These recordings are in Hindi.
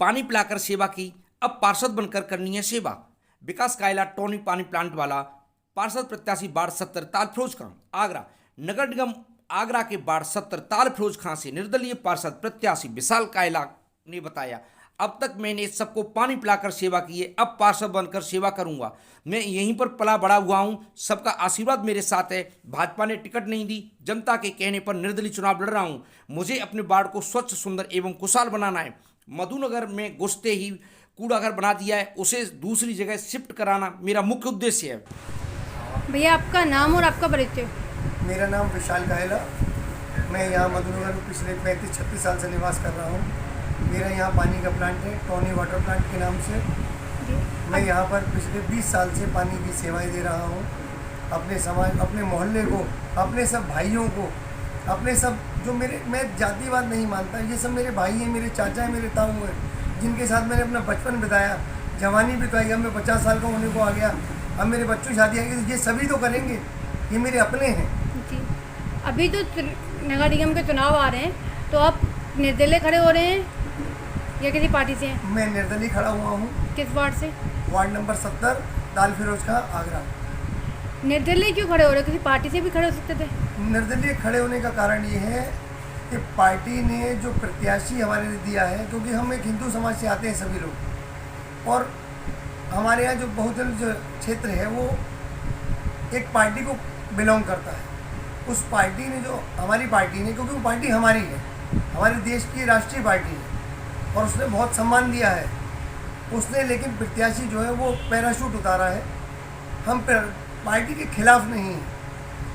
पानी पिलाकर सेवा की, अब पार्षद बनकर करनी है सेवा। विकास कायला टोनी पानी प्लांट वाला पार्षद प्रत्याशी वार्ड 70 ताल फिरोज खां आगरा। नगर निगम आगरा के वार्ड 70 ताल फिरोज खां से निर्दलीय पार्षद प्रत्याशी विशाल कायला ने बताया, अब तक मैंने सबको पानी पिलाकर सेवा की है, अब पार्षद बनकर सेवा करूंगा। मैं यहीं पर पला बड़ा हुआ हूं, सबका आशीर्वाद मेरे साथ है। भाजपा ने टिकट नहीं दी, जनता के कहने पर निर्दलीय चुनाव लड़ रहा हूं। मुझे अपने वार्ड को स्वच्छ, सुंदर एवं खुशहाल बनाना है। मधुनगर में घुसते ही कूड़ा घर बना दिया है, उसे दूसरी जगह शिफ्ट कराना मेरा मुख्य उद्देश्य है। भैया आपका नाम और आपका परिचय। मेरा नाम विशाल कायला, मैं यहाँ मधुनगर में पिछले 35-36 साल से निवास कर रहा हूँ। मेरा यहाँ पानी का प्लांट है, टोनी वाटर प्लांट के नाम से। मैं यहाँ पर पिछले 20 साल से पानी की सेवाएं दे रहा हूँ। अपने समाज, अपने मोहल्ले को, अपने सब भाइयों को, अपने सब जो मैं जातिवाद नहीं मानता, ये सब मेरे भाई हैं, मेरे चाचा हैं, मेरे ताऊ हैं, जिनके साथ मैंने अपना बचपन बिताया, जवानी बिताई। अब मैं 50 साल का होने को आ गया, अब मेरे बच्चों की शादी आएगी, ये सभी तो करेंगे, ये मेरे अपने हैं जी। अभी तो नगर निगम के चुनाव आ रहे हैं, तो आप निर्दलीय खड़े हो रहे हैं या किसी पार्टी से हैं? मैं निर्दलीय खड़ा हुआ हूँ। किस वार्ड से? वार्ड नंबर 70 ताल फिरोज खां आगरा। निर्दलीय क्यों खड़े हो रहे हो? किसी पार्टी से भी खड़े हो सकते थे। निर्दलीय खड़े होने का कारण ये है कि पार्टी ने जो प्रत्याशी हमारे लिए दिया है, क्योंकि हम एक हिंदू समाज से आते हैं सभी लोग, और हमारे यहाँ जो बहुजन जो क्षेत्र है वो एक पार्टी को बिलोंग करता है। उस पार्टी ने, जो हमारी पार्टी ने, क्योंकि वो पार्टी हमारी है, हमारे देश की राष्ट्रीय पार्टी है, और उसने बहुत सम्मान दिया है उसने, लेकिन प्रत्याशी जो है वो पैराशूट उतारा है। हम पार्टी के खिलाफ नहीं हैं,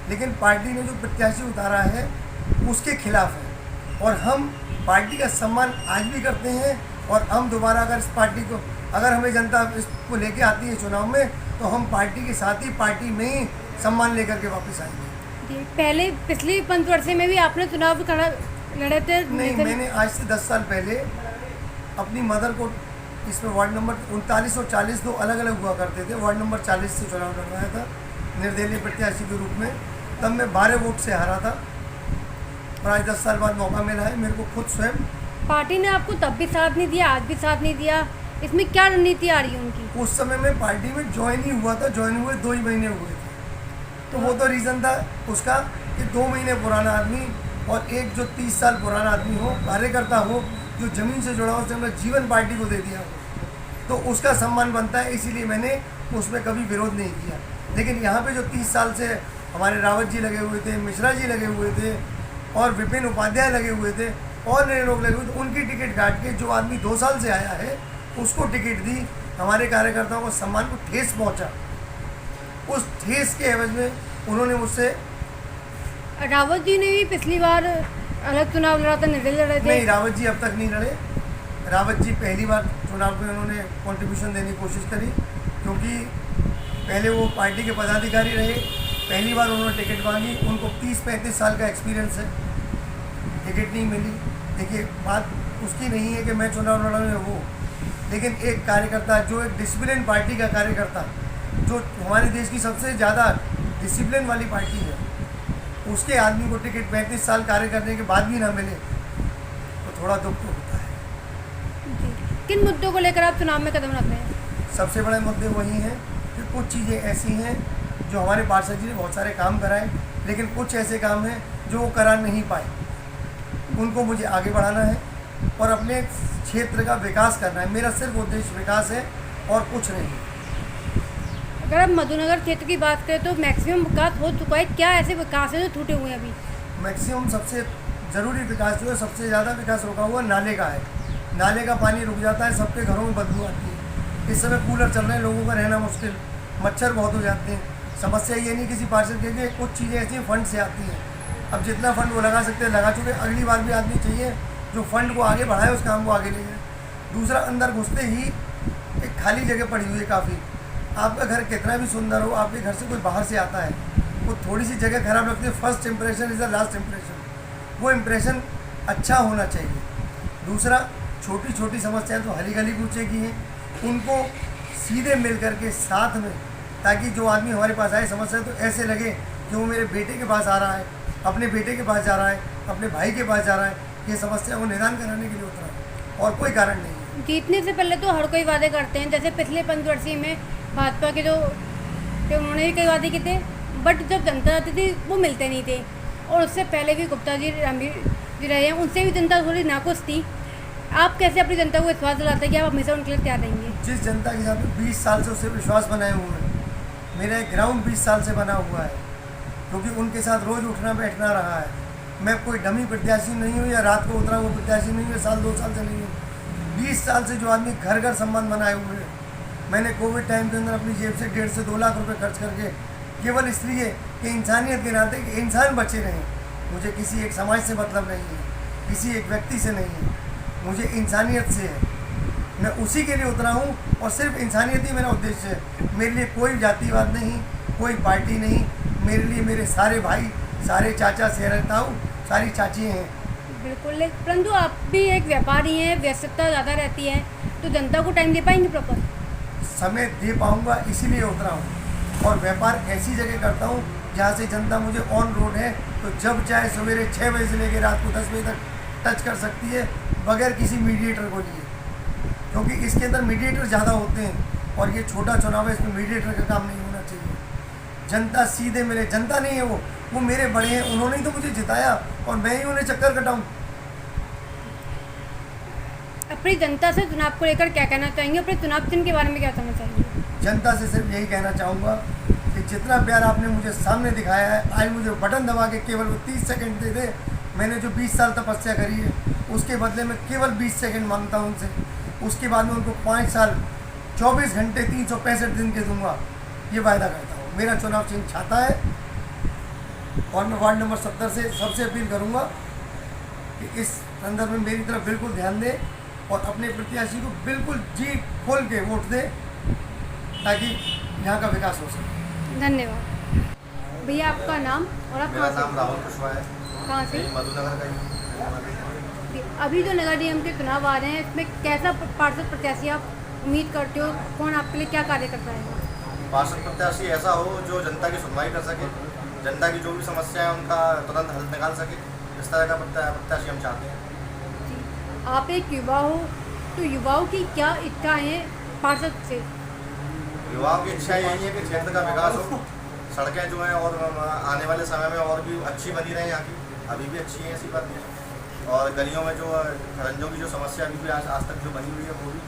लेकिन पार्टी ने जो प्रत्याशी उतारा है उसके खिलाफ है, और हम पार्टी का सम्मान आज भी करते हैं। और हम दोबारा अगर इस पार्टी को, अगर हमें जनता इसको लेके आती है चुनाव में, तो हम पार्टी के साथ ही, पार्टी में ही सम्मान लेकर के वापस आएंगे। जी, पहले पिछले पंचवर्षीय में भी आपने चुनाव लड़े थे? नहीं, मैंने आज से 10 साल पहले अपनी मदर को, इसमें वार्ड नंबर 39 और 40 दो अलग अलग हुआ करते थे, वार्ड नंबर 40 से चुनाव लड़वाया था निर्दलीय प्रत्याशी के रूप में। तब मैं 12 वोट से हारा था, और आज 10 साल बाद मौका मिला है मेरे को खुद स्वयं। पार्टी ने आपको तब भी साथ नहीं दिया, आज भी साथ नहीं दिया, इसमें क्या रणनीति आ रही है उनकी? उस समय मैं पार्टी में ज्वाइन ही हुआ था, ज्वाइन हुए 2 ही महीने हुए थे, तो वो तो रीज़न था उसका कि 2 महीने पुराना आदमी और एक जो 30 साल पुराना आदमी हो, कार्यकर्ता हो, जो ज़मीन से जुड़ा हो, उसने अपना जीवन पार्टी को दे दिया हो, तो उसका सम्मान बनता है। इसीलिए मैंने उसमें कभी विरोध नहीं किया। लेकिन यहाँ पे जो 30 साल से हमारे रावत जी लगे हुए थे, मिश्रा जी लगे हुए थे, और विपिन उपाध्याय लगे हुए थे, और नए लोग लगे हुए थे, उनकी टिकट काट के जो आदमी 2 साल से आया है उसको टिकट दी। हमारे कार्यकर्ताओं को सम्मान को ठेस पहुँचा, उस ठेस के एवज में उन्होंने मुझसे। रावत जी ने भी पिछली बार अलग चुनाव लड़ा था, निर्दलीय लड़े थे। नहीं, रावत जी अब तक नहीं लड़े। रावत जी पहली बार चुनाव में उन्होंने कंट्रीब्यूशन देने की कोशिश करी, क्योंकि पहले वो पार्टी के पदाधिकारी रहे, पहली बार उन्होंने टिकट मांगी, उनको 30-35 साल का एक्सपीरियंस है, टिकट नहीं मिली। देखिए, बात उसकी नहीं है कि मैं चुनाव लड़ा हूँ वो, लेकिन एक कार्यकर्ता, जो एक डिसिप्लिन पार्टी का कार्यकर्ता, जो हमारे देश की सबसे ज़्यादा डिसिप्लिन वाली पार्टी है, उसके आदमी को टिकट 35 साल कार्य करने के बाद भी ना मिले, तो थोड़ा दुख तो होता है। जी। किन मुद्दों को लेकर आप चुनाव में कदम रख रहे हैं? सबसे बड़े मुद्दे वही हैं कि कुछ चीज़ें ऐसी हैं जो हमारे पार्षद जी ने बहुत सारे काम कराए, लेकिन कुछ ऐसे काम हैं जो वो करा नहीं पाए, उनको मुझे आगे बढ़ाना है और अपने क्षेत्र का विकास करना है। मेरा सिर्फ उद्देश्य विकास है और कुछ नहीं। अगर आप मधुनगर क्षेत्र की बात करें तो मैक्सिमम विकास हो चुका है, क्या ऐसे विकास है जो टूटे हुए हैं अभी? मैक्सिमम सबसे ज़रूरी विकास जो है, सबसे ज़्यादा विकास रुका हुआ नाले का है। नाले का पानी रुक जाता है, सबके घरों में बदबू आती है। इस समय कूलर चल रहे हैं, लोगों का रहना मुश्किल, मच्छर बहुत हो जाते हैं। समस्या ये नहीं किसी पार्षद के लिए, कुछ चीज़ें ऐसी फंड से आती हैं, अब जितना फंड वो लगा सकते हैं लगा चुके, अगली बार भी आदमी चाहिए जो फंड को आगे बढ़ाए, उस काम को आगे ले जाए। दूसरा, अंदर घुसते ही एक खाली जगह पड़ी हुई है काफ़ी। आपका घर कितना भी सुंदर हो, आपके घर से कोई बाहर से आता है, वो थोड़ी सी जगह खराब लगती है। First impression is the last impression, वो इंप्रेशन अच्छा होना चाहिए। दूसरा, छोटी छोटी समस्याएं तो हली गली कूचे की हैं, उनको सीधे मिल करके साथ में, ताकि जो आदमी हमारे पास आए समस्या तो ऐसे लगे कि वो मेरे बेटे के पास आ रहा है, अपने बेटे के पास जा रहा है, अपने भाई के पास जा रहा है, ये समस्या को निदान कराने के लिए उतरा है, और कोई कारण नहीं है। जीतने से पहले तो हर कोई वादे करते हैं, जैसे पिछले पंचवर्षीय में भाजपा के जो उन्होंने भी कई वादे किए थे, बट जब जनता आती थी वो मिलते नहीं थे। और उससे पहले भी गुप्ता जी रणबीर जी रहे हैं, उनसे भी जनता थोड़ी नाखुश थी। आप कैसे अपनी जनता को विश्वास दिलाते हैं कि आप हमेशा उनके लिए तैयार रहेंगे? जिस जनता के साथ 20 साल से उससे विश्वास बनाए हुए हैं, मेरा एक ग्राउंड 20 साल से बना हुआ है, क्योंकि उनके साथ रोज़ उठना बैठना रहा है। मैं कोई डमी प्रत्याशी नहीं हूँ या रात को उतरा हुआ प्रत्याशी नहीं हूँ, साल 2 साल से नहीं हूँ। 20 साल से जो आदमी घर घर संबंध बनाए हुए हैं, मैंने कोविड टाइम के अंदर अपनी जेब से 1.5 से 2 लाख रुपए खर्च करके, केवल इसलिए कि इंसानियत के नाते कि इंसान बचे रहें। मुझे किसी एक समाज से मतलब नहीं है, किसी एक व्यक्ति से नहीं है, मुझे इंसानियत से है। मैं उसी के लिए उतरा हूँ और सिर्फ इंसानियत ही मेरा उद्देश्य है। मेरे लिए कोई जातिवाद नहीं, कोई पार्टी नहीं। मेरे लिए मेरे सारे भाई, सारे चाचा सहरता हूँ, सारी चाची हैं। बिल्कुल, परंतु आप भी एक व्यापारी हैं, व्यस्तता ज़्यादा रहती है, तो जनता को टाइम दे पाएंगे प्रॉपर? समय दे पाऊँगा इसीलिए उतरा हूँ, और व्यापार ऐसी जगह करता हूँ जहाँ से जनता मुझे ऑन रोड है, तो जब चाहे सवेरे 6 बजे से लेकर रात को 10 बजे तक टच कर सकती है, बगैर किसी मीडिएटर को लिए। क्योंकि इसके अंदर मीडिएटर ज़्यादा होते हैं और ये छोटा चुनाव है, इसमें मीडिएटर का काम नहीं होना चाहिए। जनता सीधे मिले, जनता नहीं है वो मेरे बड़े हैं, उन्होंने ही तो मुझे जिताया और मैं ही उन्हें चक्कर कटाऊँ। अपनी जनता से चुनाव को लेकर क्या कहना चाहेंगे? अपने चुनाव चिन्ह के बारे में क्या कहना चाहेंगे? जनता से सिर्फ यही कहना चाहूँगा कि जितना प्यार आपने मुझे सामने दिखाया है, आज मुझे बटन दबा के केवल 30 सेकंड दे दे। मैंने जो 20 साल तपस्या करी है, उसके बदले में केवल 20 सेकंड मांगता हूँ उनसे। उसके बाद में उनको 5 साल 24 घंटे 365 दिन के दूंगा, ये वायदा करता हूँ। मेरा चुनाव चिन्ह छाता है और मैं वार्ड नंबर 70 से सबसे अपील करूँगा कि इस संदर्भ में मेरी तरफ बिल्कुल ध्यान दें और अपने प्रत्याशी को बिल्कुल जी खोल के वोट दें, ताकि यहाँ का विकास हो सके। धन्यवाद। भैया आपका नाम और आप मेरा कहाँ नाम राहुल कुशवाहा है, से? कहाँ से? यही मधुनगर का ही। अभी जो नगर निगम के चुनाव आ रहे हैं, इसमें कैसा पार्षद प्रत्याशी आप उम्मीद करते हो? कौन आपके लिए क्या कार्य करता है? पार्षद प्रत्याशी ऐसा हो जो जनता की सुनवाई कर सके, जनता की जो भी समस्या है उनका तुरंत हल निकाल सके, इस तरह का प्रत्याशी हम चाहते हैं। आप एक युवा हो, तो युवाओं की क्या इच्छा है पार्षद से? युवाओं की इच्छा यही है कि क्षेत्र का विकास हो, सड़कें जो हैं और आने वाले समय में और भी अच्छी बनी रहें, यहाँ की अभी भी अच्छी है, ऐसी बात नहीं है। और गलियों में जो खरंजों की जो समस्या अभी भी आज तक जो बनी हुई है, वो भी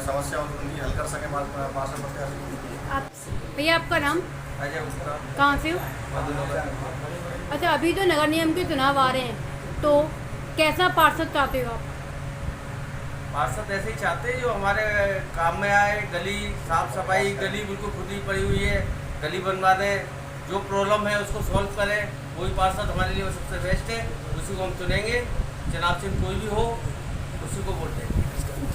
समस्या उनकी हल कर सकें पार्षद प्रत्याशी। आप भैया आपका नाम? अजय गुप्ता, कहाँ से हो? मधुनगर। अच्छा, अभी जो नगर निगम के चुनाव आ रहे हैं, तो कैसा पार्षद चाहते हो आप? पार्षद ऐसे ही चाहते हैं जो हमारे काम में आए। गली साफ सफाई, गली बिल्कुल खुदी पड़ी हुई है, गली बनवा दें, जो प्रॉब्लम है उसको सॉल्व करें, वही पार्षद हमारे लिए सबसे बेस्ट है। उसी को हम चुनेंगे, चुनाव चिन्ह कोई भी हो उसी को वोट देंगे।